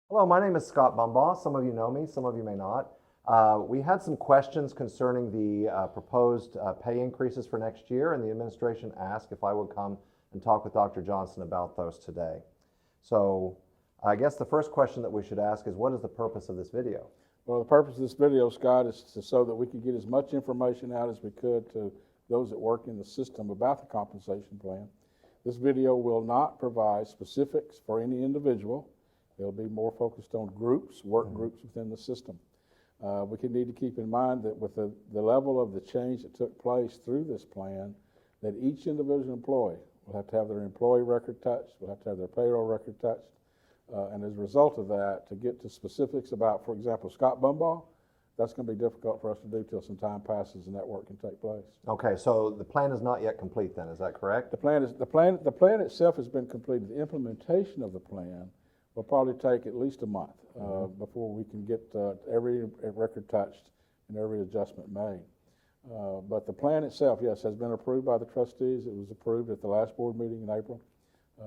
Hello, my name is Scott Bumbaugh. Some of you know me, some of you may not. We had some questions concerning the proposed pay increases for next year, and the administration asked if I would come and talk with Dr. Johnson about those today. So I guess the first question that we should ask is, what is the purpose of this video? Well, the purpose of this video, Scott, is so that we could get as much information out as we could to those that work in the system about the compensation plan. This video will not provide specifics for any individual. It'll be more focused on groups, work groups within the system. We need to keep in mind that with the level of the change that took place through this plan, that each individual employee will have to have their employee record touched, will have to have their payroll record touched, and as a result of that, to get to specifics about, for example, Scott Bumbaugh, that's going to be difficult for us to do till some time passes and that work can take place. Okay, so the plan is not yet complete then, is that correct? The plan itself has been completed. The implementation of the plan will probably take at least a month before we can get every record touched and every adjustment made. But the plan itself, yes, has been approved by the trustees. It was approved at the last board meeting in April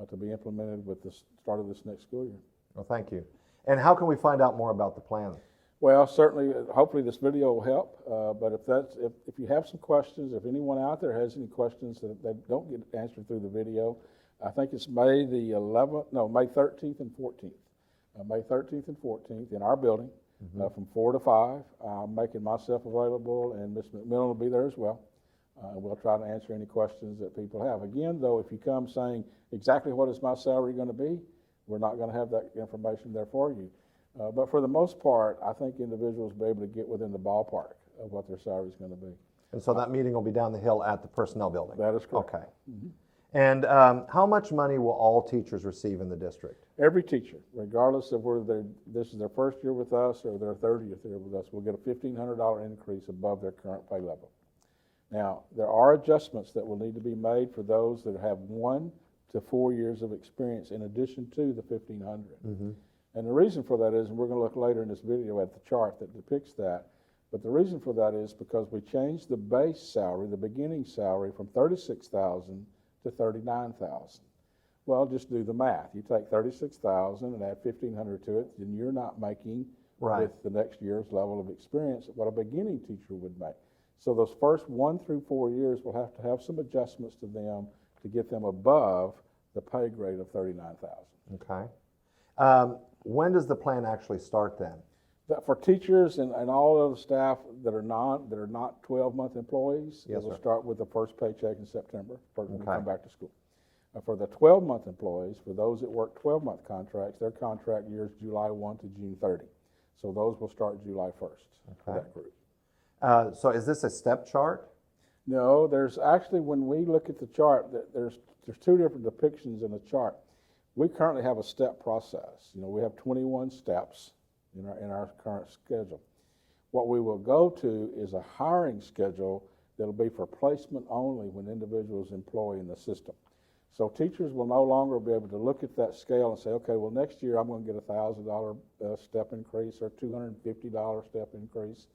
to be implemented with the start of this next school year. Well, thank you. And how can we find out more about the plan? Well, certainly, hopefully this video will help, but if you have some questions, if anyone out there has any questions that don't get answered through the video, I think it's May 13th and 14th. May 13th and 14th in our building from 4 to 5. I'm making myself available, and Ms. McMillan will be there as well. We'll try to answer any questions that people have. Again, though, if you come saying exactly what is my salary going to be, we're not going to have that information there for you. But for the most part, I think individuals will be able to get within the ballpark of what their salary is going to be. And so that meeting will be down the hill at the personnel building? That is correct. Okay. And how much money will all teachers receive in the district? Every teacher, regardless of whether this is their first year with us or their 30th year with us, will get a $1,500 increase above their current pay level. Now, there are adjustments that will need to be made for those that have 1 to 4 years of experience in addition to the $1,500. And the reason for that is, and we're going to look later in this video at the chart that depicts that, but the reason for that is because we changed the base salary, the beginning salary, from $36,000 to $39,000. Well, just do the math. You take $36,000 and add $1,500 to it, then you're not making with the next year's level of experience what a beginning teacher would make. So those first 1 through 4 years will have to have some adjustments to them to get them above the pay grade of $39,000. Okay. When does the plan actually start then? For teachers and all of the staff that are not 12-month employees, it will start with the first paycheck in September when we come back to school. For the 12-month employees, for those that work 12-month contracts, their contract year is July 1 to June 30. So those will start July 1st for that group. So is this a step chart? No, there's actually, when we look at the chart, there's 2 different depictions in the chart. We currently have a step process. We have 21 steps in our current schedule. What we will go to is a hiring schedule that'll be for placement only when individuals employ in the system. So teachers will no longer be able to look at that scale and say, okay, well, next year I'm going to get a $1,000 step increase or $250 step increase.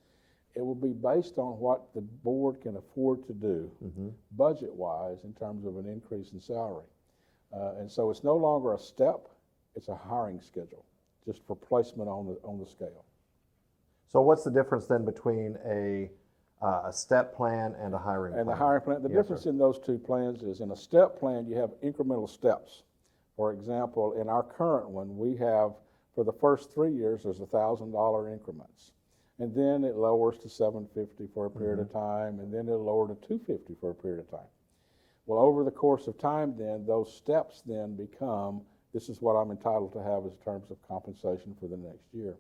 It will be based on what the board can afford to do budget-wise in terms of an increase in salary. And so it's no longer a step, it's a hiring schedule, just for placement on the scale. So what's the difference then between a step plan and a hiring plan? And the hiring plan, the difference in those 2 plans is in a step plan, you have incremental steps. For example, in our current one, we have, for the first 3 years, there's $1,000 increments. And then it lowers to $750 for a period of time, and then it'll lower to $250 for a period of time. Well, over the course of time then, those steps then become, this is what I'm entitled to have as terms of compensation for the next year.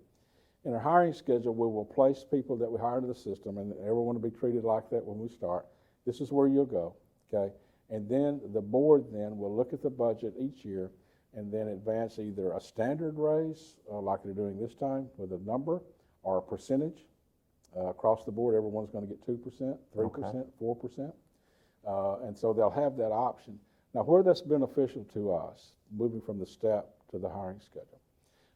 In our hiring schedule, we will place people that we hire into the system, and everyone will be treated like that when we start. This is where you'll go, okay? And then the board then will look at the budget each year and then advance either a standard raise, like they're doing this time with a number, or a percentage. Across the board, everyone's going to get 2%, 3%, 4%. And so they'll have that option. Now, where that's beneficial to us, moving from the step to the hiring schedule,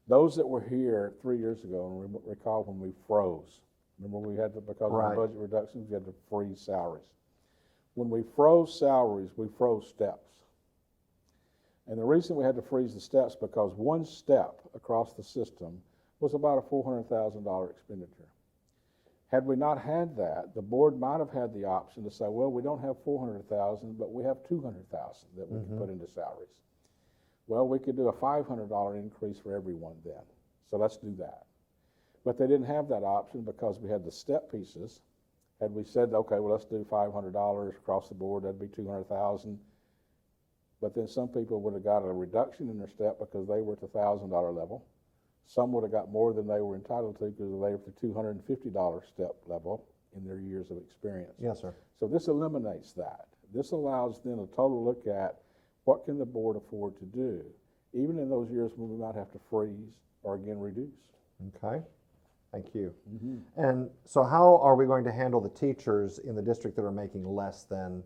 those that were here 3 years ago, and recall when we froze, remember we had to, because of the budget reductions, we had to freeze salaries. When we froze salaries, we froze steps. And the reason we had to freeze the steps because one step across the system was about a $400,000 expenditure. Had we not had that, the board might have had the option to say, well, we don't have $400,000, but we have $200,000 that we can put into salaries. Well, we could do a $500 increase for everyone then. So let's do that. But they didn't have that option because we had the step pieces. Had we said, okay, well, let's do $500 across the board, that'd be $200,000. But then some people would have got a reduction in their step because they were at the $1,000 level. Some would have got more than they were entitled to because they were at the $250 step level in their years of experience. Yes, sir. So this eliminates that. This allows them a total look at what can the board afford to do, even in those years when we might have to freeze or again reduce. Okay, thank you. And so how are we going to handle the teachers in the district that are making less than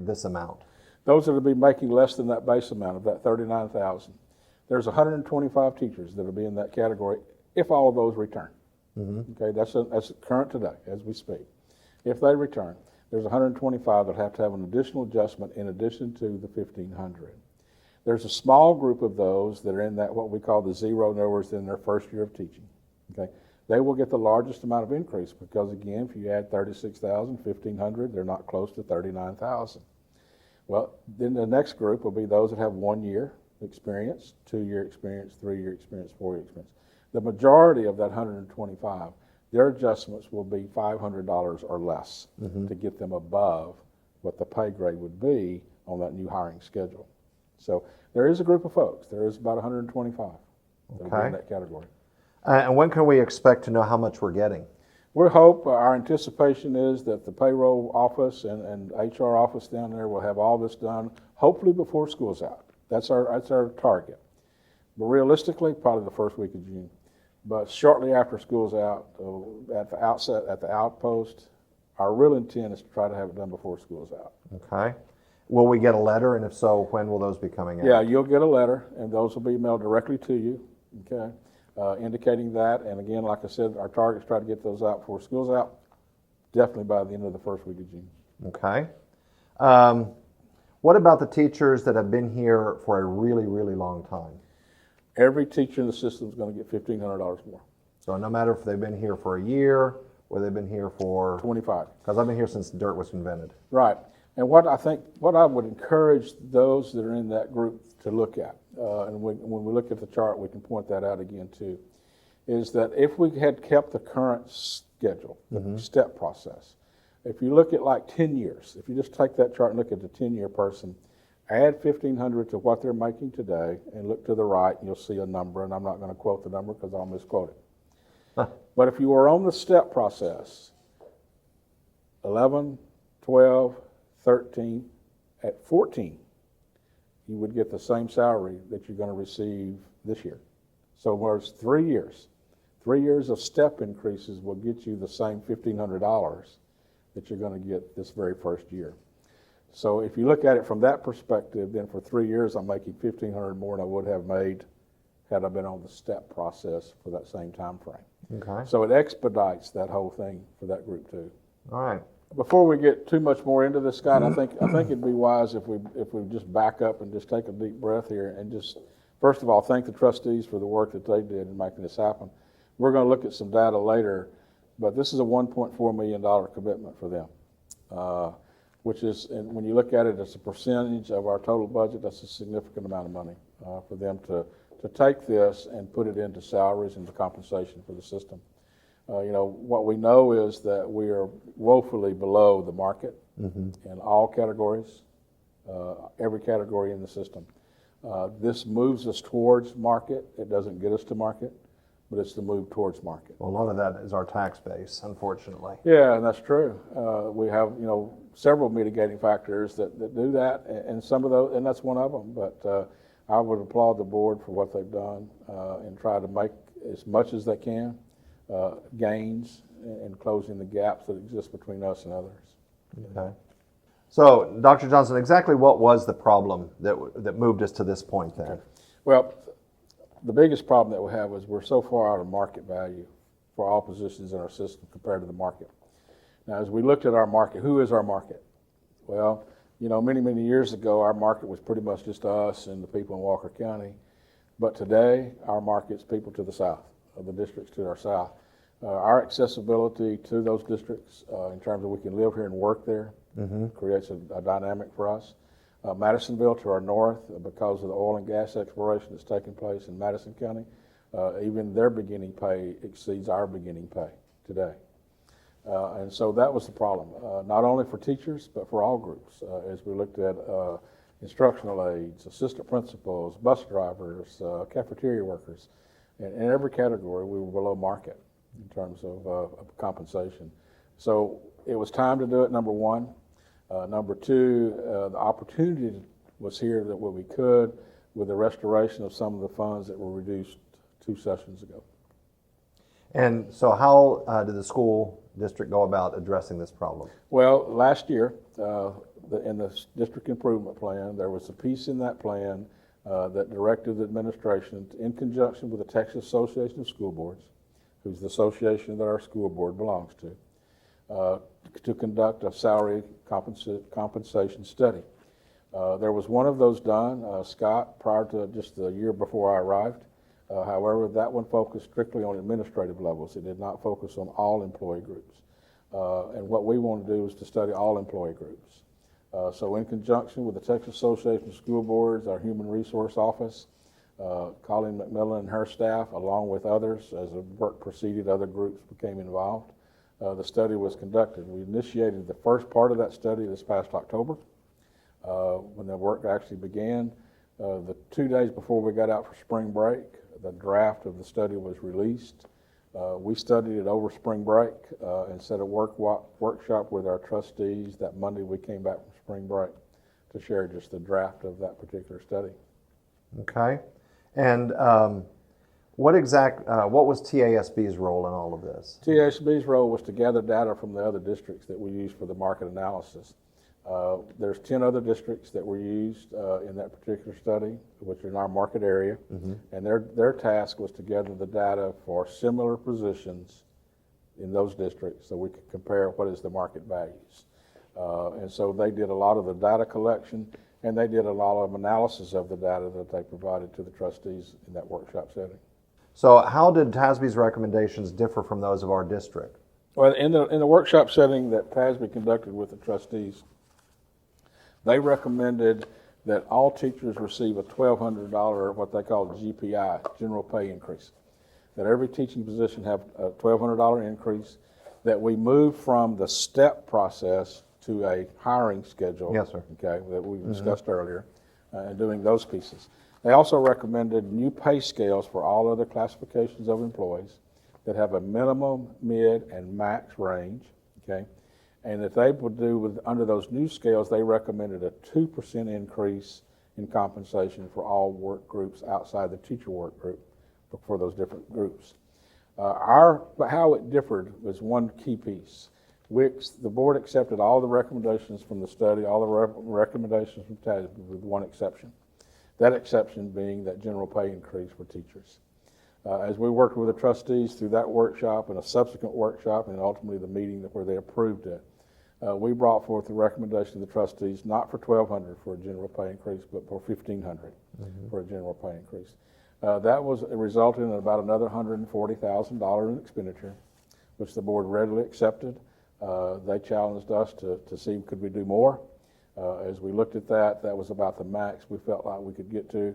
this amount? Those that will be making less than that base amount of that $39,000. There's 125 teachers that will be in that category if all of those return. Okay, that's current today as we speak. If they return, there's 125 that have to have an additional adjustment in addition to the 1,500. There's a small group of those that are in that what we call the zero knowers in their first year of teaching. Okay, they will get the largest amount of increase because again, if you add 36,000, 1,500, they're not close to 39,000. Well, then the next group will be those that have 1 year experience, 2-year experience, 3-year experience, 4-year experience. The majority of that 125, their adjustments will be $500 or less to get them above what the pay grade would be on that new hiring schedule. So there is a group of folks. There is about 125 that will be in that category. And when can we expect to know how much we're getting? We hope, our anticipation is that the payroll office and HR office down there will have all this done, hopefully before school's out. That's our target. But realistically, probably the first week of June. But shortly after school's out, at the outset, at the outpost, our real intent is to try to have it done before school's out. Okay. Will we get a letter, and if so, when will those be coming out? Yeah, you'll get a letter, and those will be mailed directly to you, okay, indicating that. And again, like I said, our target is try to get those out before school's out, definitely by the end of the first week of June. Okay. What about the teachers that have been here for a really, really long time? Every teacher in the system is going to get $1,500 more. So no matter if they've been here for a year or they've been here for 25. Because I've been here since dirt was invented. Right. And what I would encourage those that are in that group to look at, and when we look at the chart, we can point that out again too, is that if we had kept the current schedule, the step process, if you look at like 10 years, if you just take that chart and look at the 10-year person, add 1,500 to what they're making today, and look to the right, and you'll see a number, and I'm not going to quote the number because I'll misquote it. But if you were on the step process, 11, 12, 13, at 14, you would get the same salary that you're going to receive this year. So whereas 3 years of step increases will get you the same $1,500 that you're going to get this very first year. So if you look at it from that perspective, then for 3 years I'm making $1,500 more than I would have made had I been on the step process for that same time frame. Okay. So it expedites that whole thing for that group too. All right. Before we get too much more into this, Scott, I think it'd be wise if we just back up and just take a deep breath here and just, first of all, thank the trustees for the work that they did in making this happen. We're going to look at some data later, but this is a $1.4 million commitment for them, which is, and when you look at it as a percentage of our total budget, that's a significant amount of money for them to take this and put it into salaries and the compensation for the system. What we know is that we are woefully below the market in all categories, every category in the system. This moves us towards market. It doesn't get us to market, but it's the move towards market. Well, a lot of that is our tax base, unfortunately. Yeah, and that's true. We have, several mitigating factors that do that, and some of those, and that's one of them. But I would applaud the board for what they've done and try to make as much as they can gains in closing the gaps that exist between us and others. Okay. So, Dr. Johnson, exactly what was the problem that moved us to this point then? Okay. Well, the biggest problem that we have is we're so far out of market value for all positions in our system compared to the market. Now, as we looked at our market, who is our market? Well, You know, many, many years ago, our market was pretty much just us and the people in Walker County. But today, our market's people to the south, the districts to our south. Our accessibility to those districts, in terms of we can live here and work there, creates a dynamic for us. Madisonville to our north, because of the oil and gas exploration that's taking place in Madison County, even their beginning pay exceeds our beginning pay today. And so that was the problem, not only for teachers, but for all groups, as we looked at instructional aides, assistant principals, bus drivers, cafeteria workers. In every category, we were below market in terms of compensation. So it was time to do it, number one. Number two, the opportunity was here that what we could with the restoration of some of the funds that were reduced 2 sessions ago. And so how did the school district go about addressing this problem? Well, last year, in the district improvement plan, there was a piece in that plan that directed the administration, in conjunction with the Texas Association of School Boards, who's the association that our school board belongs to conduct a salary compensation study. There was one of those done, Scott, prior to just the year before I arrived. However, that one focused strictly on administrative levels. It did not focus on all employee groups. And what we want to do is to study all employee groups. So in conjunction with the Texas Association of School Boards, our Human Resource Office, Colleen McMillan and her staff, along with others, as the work proceeded, other groups became involved. The study was conducted. We initiated the first part of that study this past October. When the work actually began, the 2 days before we got out for spring break, the draft of the study was released. We studied it over spring break and set a workshop with our trustees. That Monday we came back from spring break to share just the draft of that particular study. Okay. And what was TASB's role in all of this? TASB's role was to gather data from the other districts that we use for the market analysis. There's 10 other districts that were used in that particular study, which are in our market area, and their task was to gather the data for similar positions in those districts so we could compare what is the market values. And so they did a lot of the data collection, and they did a lot of analysis of the data that they provided to the trustees in that workshop setting. So how did TASB's recommendations differ from those of our district? Well, in the workshop setting that TASB conducted with the trustees, they recommended that all teachers receive a $1,200, what they call GPI, general pay increase. That every teaching position have a $1,200 increase, that we move from the step process to a hiring schedule. Yes, sir. Okay, that we discussed earlier, and doing those pieces. They also recommended new pay scales for all other classifications of employees that have a minimum, mid, and max range, okay? And that they would do under those new scales, they recommended a 2% increase in compensation for all work groups outside the teacher work group for those different groups. How it differed was one key piece. The board accepted all the recommendations from the study, all the recommendations from TASB with one exception. That exception being that general pay increase for teachers. As we worked with the trustees through that workshop and a subsequent workshop and ultimately the meeting where they approved it, we brought forth the recommendation of the trustees not for $1,200 for a general pay increase, but for $1,500 for a general pay increase. That was resulting in about another $140,000 in expenditure, which the board readily accepted. They challenged us to see could we do more. As we looked at that, that was about the max we felt like we could get to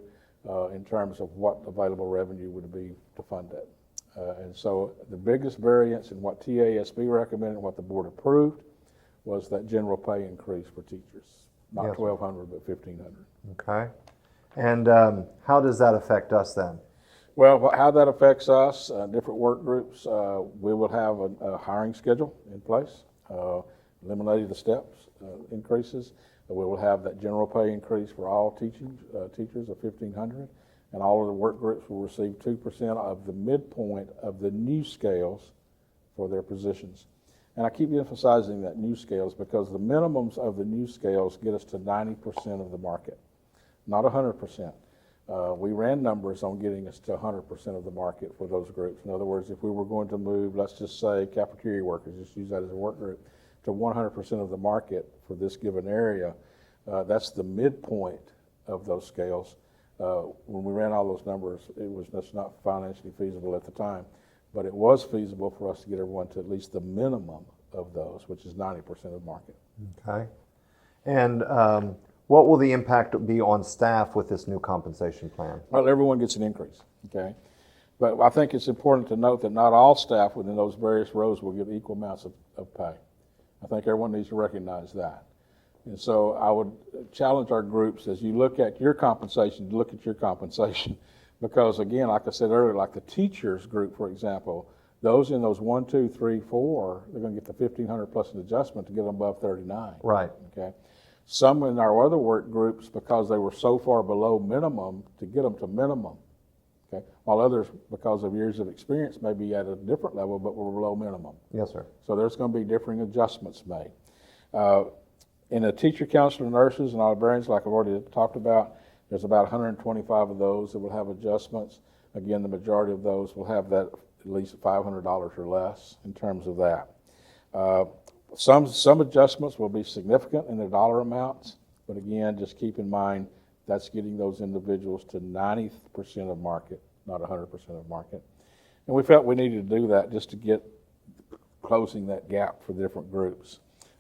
in terms of what available revenue would be to fund it. And so the biggest variance in what TASB recommended and what the board approved was that general pay increase for teachers, not Yes. $1,200 but $1,500. Okay. And how does that affect us then? Well, how that affects us, different work groups, we will have a hiring schedule in place, eliminating the steps increases. We will have that general pay increase for all teachers of $1,500, and all of the work groups will receive 2% of the midpoint of the new scales for their positions. And I keep emphasizing that new scales because the minimums of the new scales get us to 90% of the market, not 100%. We ran numbers on getting us to 100% of the market for those groups. In other words, if we were going to move, let's just say cafeteria workers, just use that as a work group, to 100% of the market for this given area, That's the midpoint of those scales. When we ran all those numbers, it was just not financially feasible at the time, but it was feasible for us to get everyone to at least the minimum of those, which is 90% of market. Okay. And what will the impact be on staff with this new compensation plan? Well, everyone gets an increase, okay? But I think it's important to note that not all staff within those various rows will get equal amounts of pay. I think everyone needs to recognize that. And so I would challenge our groups, as you look at your compensation, to look at your compensation. Because again, like I said earlier, like the teachers group, for example, those in those 1, 2, 3, 4, they're going to get the 1,500 plus an adjustment to get them above 39. Right. Okay. Some in our other work groups, because they were so far below minimum, to get them to minimum. Okay. While others, because of years of experience, may be at a different level, but were below minimum. Yes, sir. So there's going to be differing adjustments made. In the teacher, counselor, nurses, and librarians, like I've already talked about, there's about 125 of those that will have adjustments. Again, the majority of those will have that at least $500 or less in terms of that. Some adjustments will be significant in their dollar amounts, but again, just keep in mind that's getting those individuals to 90% of market, not 100% of market. And we felt we needed to do that just to get closing that gap for different groups.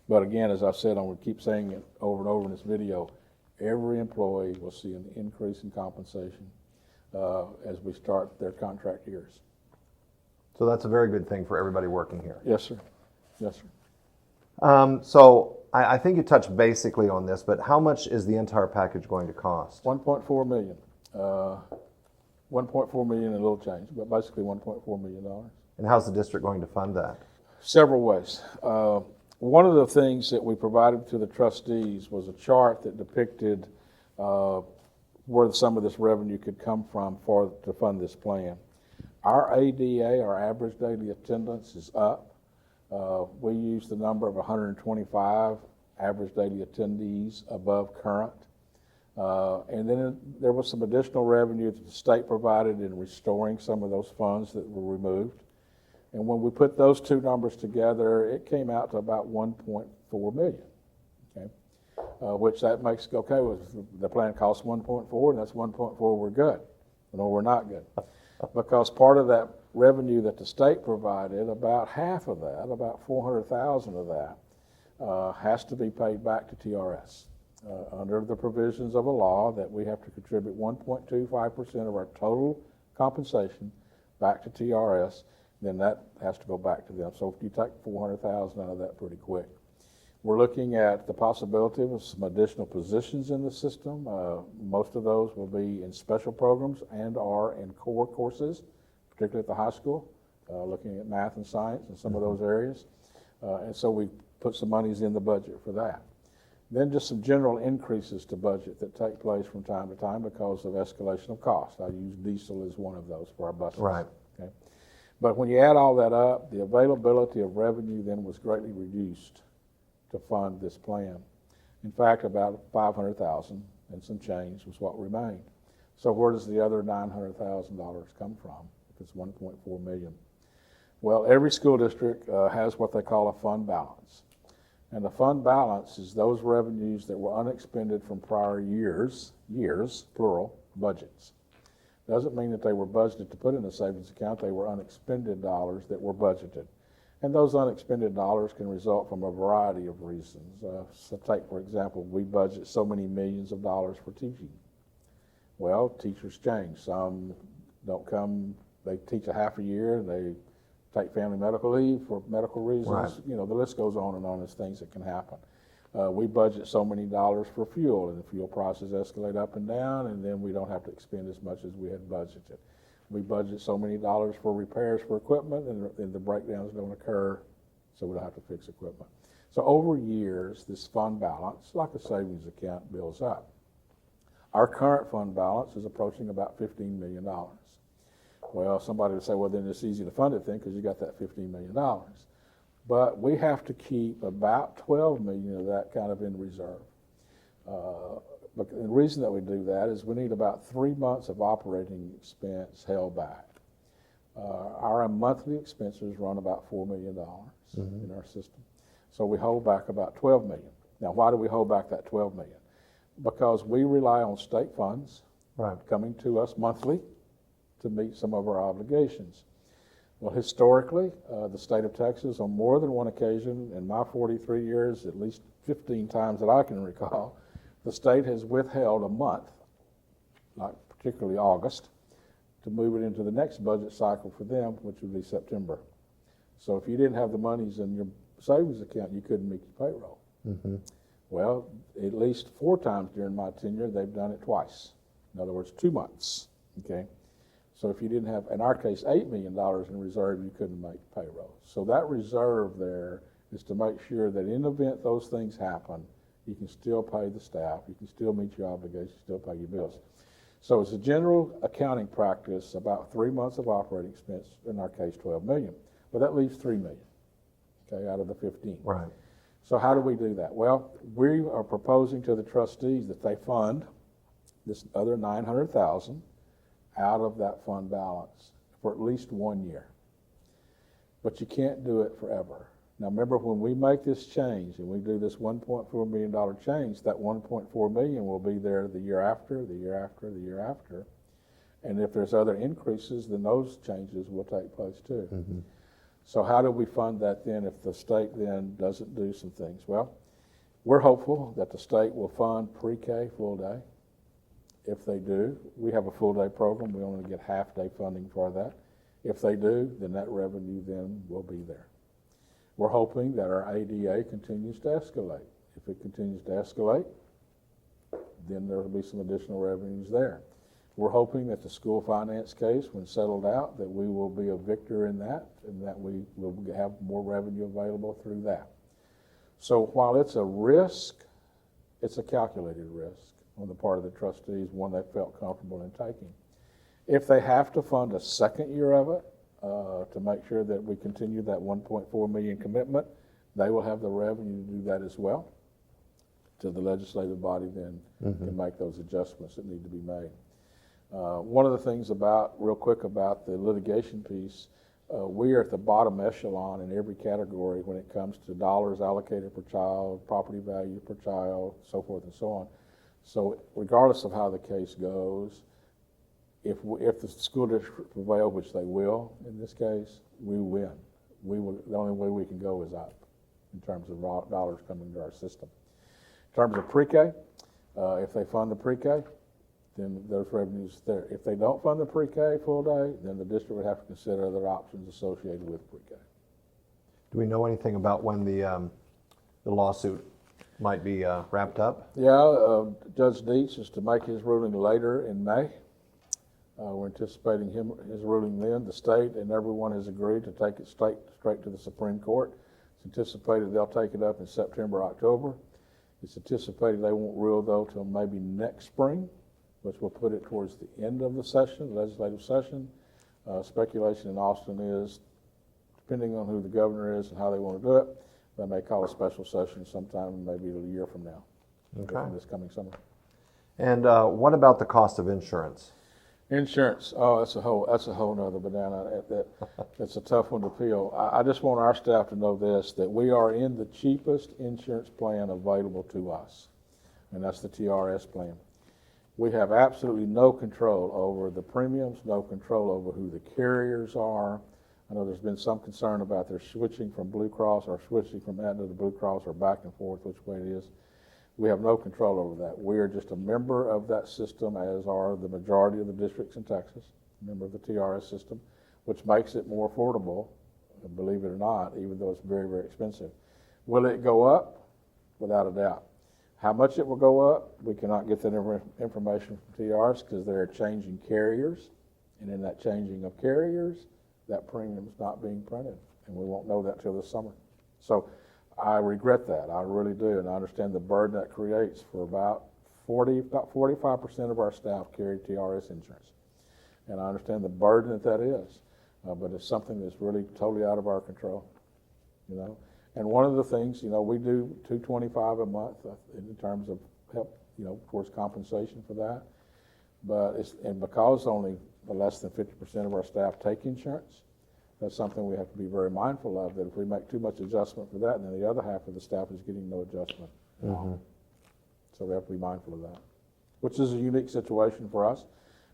But again, as I said, I'm going to keep saying it over and over in this video, every employee will see an increase in compensation as we start their contract years. So that's a very good thing for everybody working here. Yes, sir. Yes, sir. So I think you touched basically on this, but how much is the entire package going to cost? $1.4 million. $1.4 million and a little change, but basically $1.4 million. And how's the district going to fund that? Several ways. One of the things that we provided to the trustees was a chart that depicted where some of this revenue could come from to fund this plan. Our ADA, our average daily attendance, is up. We use the number of 125 average daily attendees above current. And then there was some additional revenue that the state provided in restoring some of those funds that were removed. And when we put those two numbers together, it came out to about 1.4 million, okay? Which that makes, okay, well, the plan costs 1.4, and that's 1.4, we're good. No, we're not good. Because part of that revenue that the state provided, about half of that, about 400,000 of that, has to be paid back to TRS. Under the provisions of a law that we have to contribute 1.25% of our total compensation back to TRS, then that has to go back to them. So if you take 400,000 out of that pretty quick. We're looking at the possibility of some additional positions in the system. Most of those will be in special programs and are in core courses, particularly at the high school, looking at math and science and some of those areas. And so we put some monies in the budget for that. Then just some general increases to budget that take place from time to time because of escalation of cost. I use diesel as one of those for our buses. Right. Okay. But when you add all that up, the availability of revenue then was greatly reduced to fund this plan. In fact, about 500,000 and some change was what remained. So where does the other $900,000 come from if it's 1.4 million? Well, every school district has what they call a fund balance. And the fund balance is those revenues that were unexpended from prior years, plural, budgets. Doesn't mean that they were budgeted to put in a savings account. They were unexpended dollars that were budgeted. And those unexpended dollars can result from a variety of reasons. So take, for example, we budget so many millions of dollars for teaching. Well, teachers change. Some don't come, they teach a half a year, they take family medical leave for medical reasons. Right. You know, the list goes on and on as things that can happen. We budget so many dollars for fuel, and the fuel prices escalate up and down, and then we don't have to expend as much as we had budgeted. We budget so many dollars for repairs for equipment, and the breakdowns don't occur, so we don't have to fix equipment. So over years, this fund balance, like a savings account, builds up. Our current fund balance is approaching about $15 million. Well, somebody would say, well, then it's easy to fund it then because you got that $15 million. But we have to keep about 12 million of that kind of in reserve. But the reason that we do that is we need about 3 months of operating expense held back. Our monthly expenses run about $4 million in our system. So we hold back about 12 million. Now, why do we hold back that 12 million? because we rely on state funds Right. coming to us monthly to meet some of our obligations. Well, historically, the state of Texas, on more than one occasion, in my 43 years, at least 15 times that I can recall, the state has withheld a month, like particularly August, to move it into the next budget cycle for them, which would be September. So if you didn't have the monies in your savings account, you couldn't meet your payroll. Well, at least 4 times during my tenure, they've done it twice. In other words, 2 months, okay? So if you didn't have, in our case, $8 million in reserve, you couldn't make payroll. So that reserve there is to make sure that in the event those things happen, you can still pay the staff, you can still meet your obligations, still pay your bills. So as a general accounting practice, about 3 months of operating expense, in our case, 12 million. But that leaves 3 million, okay, out of the 15. Right. So how do we do that? Well, we are proposing to the trustees that they fund this other 900,000 out of that fund balance for at least 1 year. But you can't do it forever. Now remember, when we make this change and we do this $1.4 million change, that $1.4 million will be there the year after, the year after, the year after. And if there's other increases, then those changes will take place too. So how do we fund that then if the state then doesn't do some things? Well, we're hopeful that the state will fund pre-K full day. If they do, we have a full day program. We only get half day funding for that. If they do, then that revenue then will be there. We're hoping that our ADA continues to escalate. If it continues to escalate, then there will be some additional revenues there. We're hoping that the school finance case, when settled out, that we will be a victor in that and that we will have more revenue available through that. So while it's a risk, it's a calculated risk on the part of the trustees, one they felt comfortable in taking. If they have to fund a second year of it to make sure that we continue that 1.4 million commitment, they will have the revenue to do that as well. To the legislative body then can make those adjustments that need to be made. One of the things real quick about the litigation piece, we are at the bottom echelon in every category when it comes to dollars allocated per child, property value per child, so forth and so on. So regardless of how the case goes, if the school district prevail, which they will in this case, we win. The only way we can go is up in terms of dollars coming to our system. In terms of pre-K, if they fund the pre-K, then those revenues there. If they don't fund the pre-K full day, then the district would have to consider other options associated with pre-K. Do we know anything about when the lawsuit might be wrapped up? Yeah, Judge Dietz is to make his ruling later in May. We're anticipating his ruling then. The state and everyone has agreed to take it straight to the Supreme Court. It's anticipated they'll take it up in September, October. It's anticipated they won't rule though till maybe next spring, which will put it towards the end of the session, legislative session. Speculation in Austin is, depending on who the governor is and how they want to do it, they may call a special session sometime maybe a year from now, from this coming summer. And what about the cost of insurance? Insurance, oh, that's a whole nother banana. That's a tough one to peel. I just want our staff to know this, that we are in the cheapest insurance plan available to us, and that's the TRS plan. We have absolutely no control over the premiums, no control over who the carriers are. I know there's been some concern about their switching from Blue Cross or switching from Aetna to Blue Cross or back and forth, which way it is. We have no control over that. We are just a member of that system, as are the majority of the districts in Texas, a member of the TRS system, which makes it more affordable, believe it or not, even though it's very, very expensive. Will it go up? Without a doubt. How much it will go up, we cannot get that information from TRS because they're changing carriers, and in that changing of carriers, that premium is not being printed, and we won't know that till this summer. So I regret that, I really do, and I understand the burden that creates for about 45% of our staff carry TRS insurance. And I understand the burden that is, but it's something that's really totally out of our control, you know. And one of the things, you know, we do $225 a month in terms of help, you know, towards compensation for that. But because only less than 50% of our staff take insurance, that's something we have to be very mindful of, that if we make too much adjustment for that, then the other half of the staff is getting no adjustment. So we have to be mindful of that, which is a unique situation for us.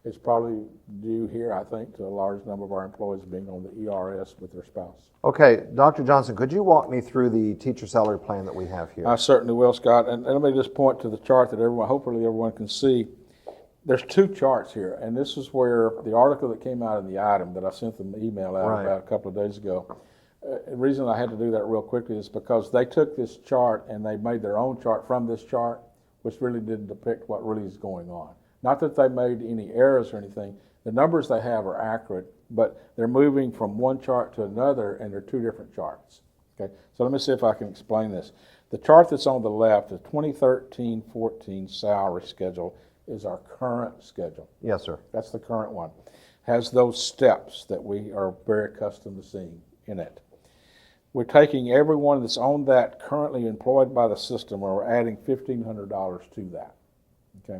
It's probably due here, I think, to a large number of our employees being on the ERS with their spouse. Okay, Dr. Johnson, could you walk me through the teacher salary plan that we have here? I certainly will, Scott. And let me just point to the chart that hopefully everyone can see. There's two charts here, and this is where the article that came out in the item that I sent them an email out about a couple of days ago. The reason I had to do that real quickly is because they took this chart and they made their own chart from this chart, which really didn't depict what really is going on. Not that they made any errors or anything. The numbers they have are accurate, but they're moving from one chart to another, and they're two different charts. Okay, so let me see if I can explain this. The chart that's on the left, the 2013-14 salary schedule, is our current schedule. Yes, sir. That's the current one. Has those steps that we are very accustomed to seeing in it. We're taking everyone that's on that currently employed by the system, and we're adding $1,500 to that. Okay,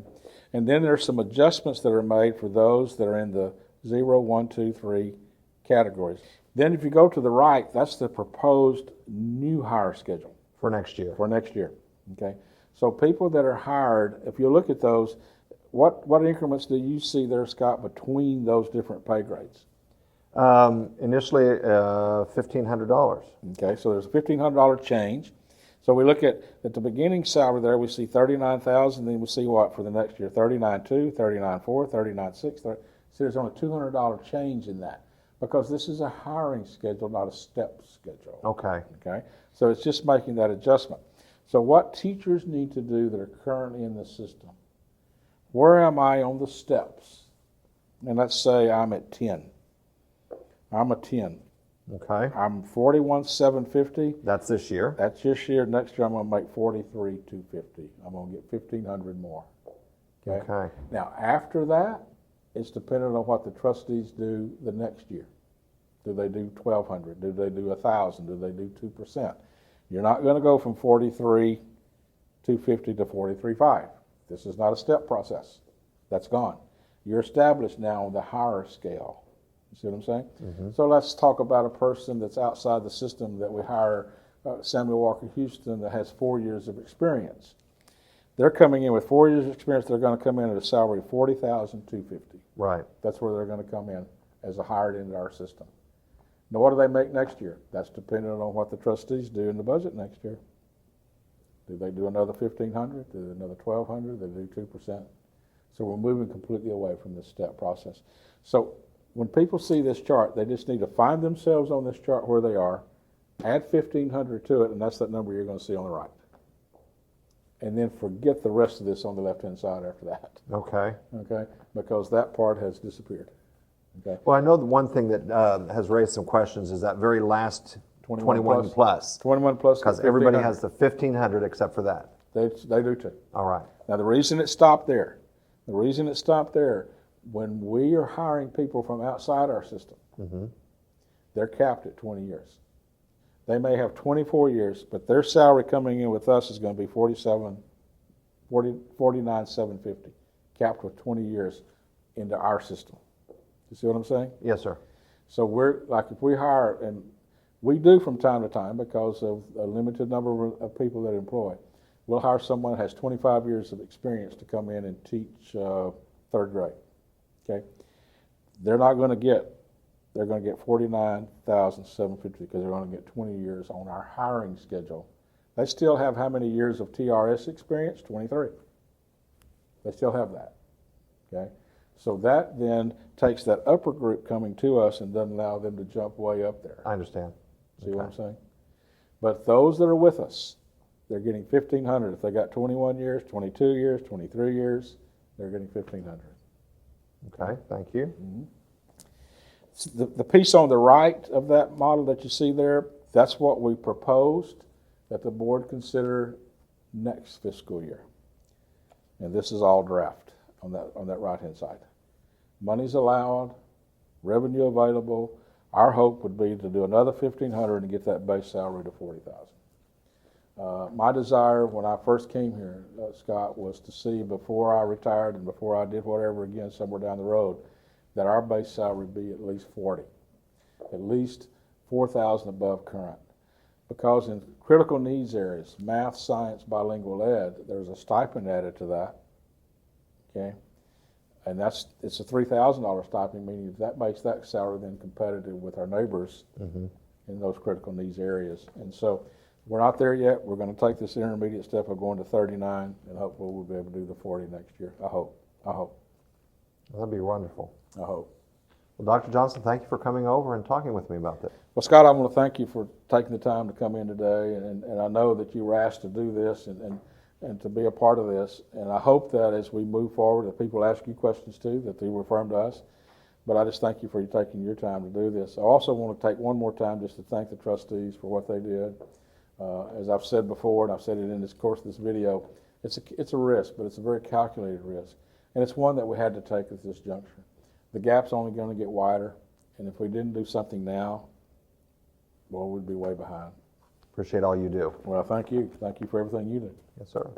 and then there's some adjustments that are made for those that are in the 0, 1, 2, 3 categories. Then if you go to the right, that's the proposed new hire schedule. For next year. For next year, okay? So people that are hired, if you look at those, what increments do you see there, Scott, between those different pay grades? Initially, $1,500. Okay, so there's a $1,500 change. So we look at the beginning salary there, we see $39,000, then we see what for the next year? $39,200, $39,400, $39,600. So there's only a $200 change in that because this is a hiring schedule, not a step schedule. Okay. Okay, so it's just making that adjustment. So what teachers need to do that are currently in the system, where am I on the steps? And let's say I'm at 10. I'm a 10. Okay. I'm 41,750. That's this year. That's this year. Next year I'm going to make 43,250. I'm going to get 1,500 more. Okay. Now after that, it's dependent on what the trustees do the next year. Do they do 1,200? Do they do 1,000? Do they do 2%? You're not going to go from 43,250 to 43,500. This is not a step process. That's gone. You're established now on the higher scale. You see what I'm saying? Mm-hmm. So let's talk about a person that's outside the system that we hire, Samuel Walker Houston, that has 4 years of experience. They're coming in with 4 years of experience. They're going to come in at a salary of $40,250. Right. That's where they're going to come in as a hired into our system. Now, what do they make next year? That's dependent on what the trustees do in the budget next year. Do they do another $1,500? Do they do another $1,200? Do they do 2%? So we're moving completely away from this step process. So when people see this chart, they just need to find themselves on this chart where they are, add 1,500 to it, and that's that number you're going to see on the right. And then forget the rest of this on the left-hand side after that. Okay. Okay? Because that part has disappeared. Okay? Well, I know the one thing that has raised some questions is that very last 21 plus. 21 plus. Because everybody has the 1,500 except for that. They do too. All right. Now, the reason it stopped there, when we are hiring people from outside our system, mm-hmm. they're capped at 20 years. They may have 24 years, but their salary coming in with us is going to be $49,750, capped with 20 years into our system. You see what I'm saying? Yes, sir. So we're like, if we hire, and we do from time to time because of a limited number of people that employ, we'll hire someone who has 25 years of experience to come in and teach third grade. Okay, they're going to get $49,750 because they're going to get 20 years on our hiring schedule. They still have how many years of TRS experience? 23. They still have that. Okay, so that then takes that upper group coming to us and doesn't allow them to jump way up there. I understand. See what I'm saying? But those that are with us, they're getting 1,500. If they got 21 years, 22 years, 23 years, they're getting 1,500. Okay, thank you. Mm-hmm. The piece on the right of that model that you see there, that's what we proposed that the board consider next fiscal year. And this is all draft on that right-hand side. Money's allowed, revenue available. Our hope would be to do another 1,500 and get that base salary to 40,000. My desire when I first came here, Scott, was to see before I retired and before I did whatever again somewhere down the road, that our base salary be at least 40, at least 4,000 above current. because in critical needs areas, math, science, bilingual ed, there's a stipend added to that, okay? And it's a $3,000 stipend, meaning that makes that salary then competitive with our neighbors in those critical needs areas. And so we're not there yet. We're going to take this intermediate step of going to 39, and hopefully we'll be able to do the 40 next year. I hope. That'd be wonderful. I hope. Well, Dr. Johnson, thank you for coming over and talking with me about this. Well, Scott, I want to thank you for taking the time to come in today, and I know that you were asked to do this and to be a part of this, and I hope that as we move forward, if people ask you questions too, that they refer them to us. But I just thank you for taking your time to do this. I also want to take one more time just to thank the trustees for what they did. As I've said before, and I've said it in this course of this video, it's a risk, but it's a very calculated risk, and it's one that we had to take at this juncture. The gap's only going to get wider, and if we didn't do something now, well, we'd be way behind. Appreciate all you do. Well, thank you. Thank you for everything you do. Yes, sir.